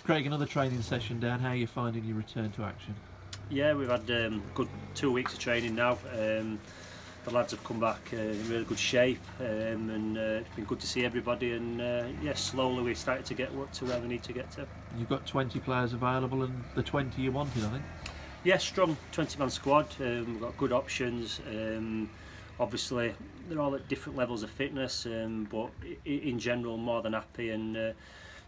Craig, another training session down. How are you finding your return to action? Yeah, we've had good 2 weeks of training now. The lads have come back in really good shape, and it's been good to see everybody. And slowly we're starting to get to where we need to get to. You've got 20 players available, and the 20 you wanted, I think. Yeah, strong 20-man squad. We've got good options. Obviously, they're all at different levels of fitness, but in general, more than happy. And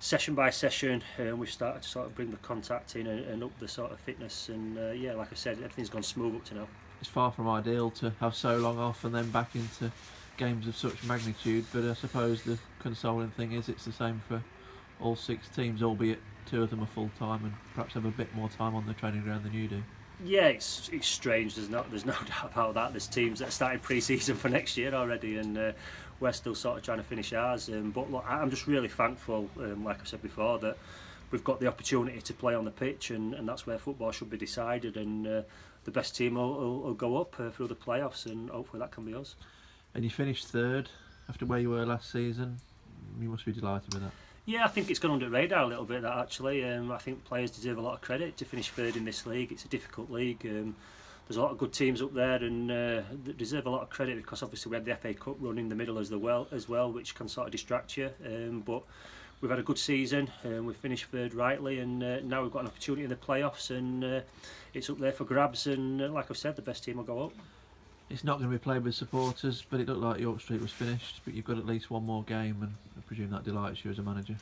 session by session, we've started to sort of bring the contact in and up the sort of fitness. And like I said, everything's gone smooth up to now. It's far from ideal to have so long off and then back into games of such magnitude, but I suppose the consoling thing is it's the same for all 6 teams, albeit 2 of them are full time and perhaps have a bit more time on the training ground than you do. Yeah, it's strange. There's no doubt about that. There's teams that are starting pre-season for next year already, and we're still sort of trying to finish ours. But look, I'm just really thankful, like I said before, that we've got the opportunity to play on the pitch, and that's where football should be decided. And the best team will go up through the playoffs, and hopefully that can be us. And you finished 3rd after where you were last season. You must be delighted with that. Yeah, I think it's gone under the radar a little bit, that actually. I think players deserve a lot of credit to finish 3rd in this league. It's a difficult league. There's a lot of good teams up there, and that deserve a lot of credit because obviously we had the FA Cup run in the middle as well, which can sort of distract you. But we've had a good season. We've finished 3rd rightly, and now we've got an opportunity in the playoffs, and it's up there for grabs. And like I've said, the best team will go up. It's not going to be played with supporters, but it looked like York Street was finished. But you've got at least one more game, and I presume that delights you as a manager.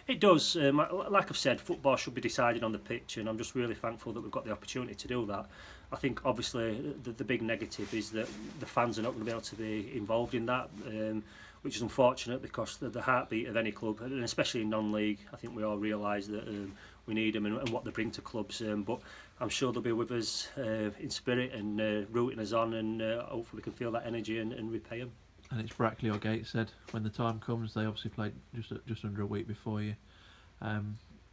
It does. Like I've said, football should be decided on the pitch, and I'm just really thankful that we've got the opportunity to do that. I think obviously the big negative is that the fans are not going to be able to be involved in that, which is unfortunate because they're the heartbeat of any club, and especially in non-league. I think we all realise that we need them and what they bring to clubs. But I'm sure they'll be with us in spirit and rooting us on, and hopefully we can feel that energy and repay them. And it's Brackley or Gateshead. When the time comes, they obviously played just under a week before you.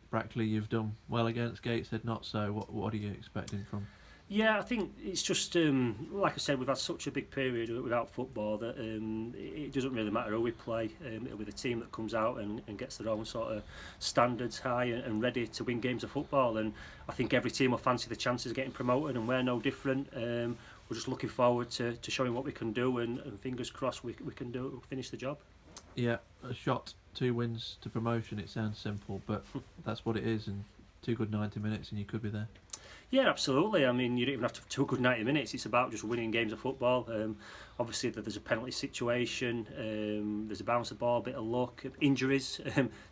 Brackley, you've done well against. Gateshead, not so. What are you expecting from? Yeah, I think it's just like I said, we've had such a big period without football that it doesn't really matter who we play. It'll be the team that comes out and gets their own sort of standards high and ready to win games of football. And I think every team will fancy the chances of getting promoted, and we're no different. We're just looking forward to showing what we can do, and fingers crossed we can finish the job. Yeah, a shot, 2 wins to promotion. It sounds simple, but that's what it is. And 2 good 90 minutes, and you could be there. Yeah, absolutely. I mean, you don't even have to have 2 good 90 minutes. It's about just winning games of football. Obviously, there's a penalty situation. There's a bounce of ball, a bit of luck, injuries.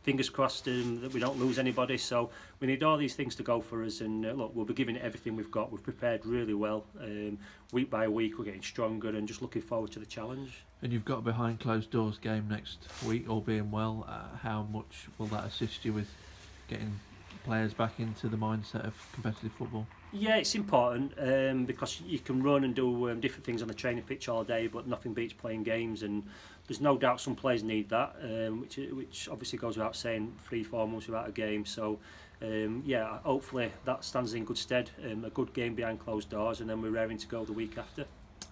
Fingers crossed that we don't lose anybody. So we need all these things to go for us. And look, we'll be giving it everything we've got. We've prepared really well. Week by week, we're getting stronger and just looking forward to the challenge. And you've got a behind closed doors game next week, all being well. How much will that assist you with getting players back into the mindset of competitive football? Yeah, it's important because you can run and do different things on the training pitch all day, but nothing beats playing games, and there's no doubt some players need that, which obviously goes without saying, 3-4 months without a game. So hopefully that stands in good stead, a good game behind closed doors, and then we're raring to go the week after.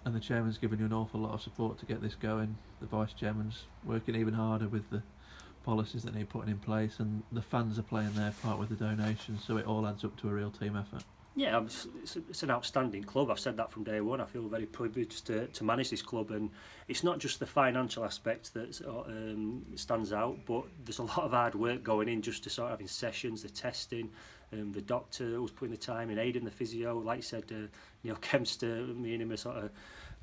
And the chairman's given you an awful lot of support to get this going. The vice chairman's working even harder with the policies that need putting in place, and the fans are playing their part with the donations, so it all adds up to a real team effort. Yeah, it's an outstanding club. I've said that from day one. I feel very privileged to manage this club, and it's not just the financial aspect that stands out, but there's a lot of hard work going in just to sort of having sessions, the testing, the doctor who's putting the time in, aiding the physio. Like you said, Neil Kempster, me and him are sort of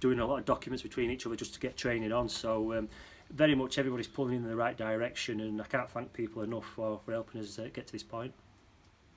doing a lot of documents between each other just to get training on. So very much everybody's pulling in the right direction, and I can't thank people enough for helping us get to this point.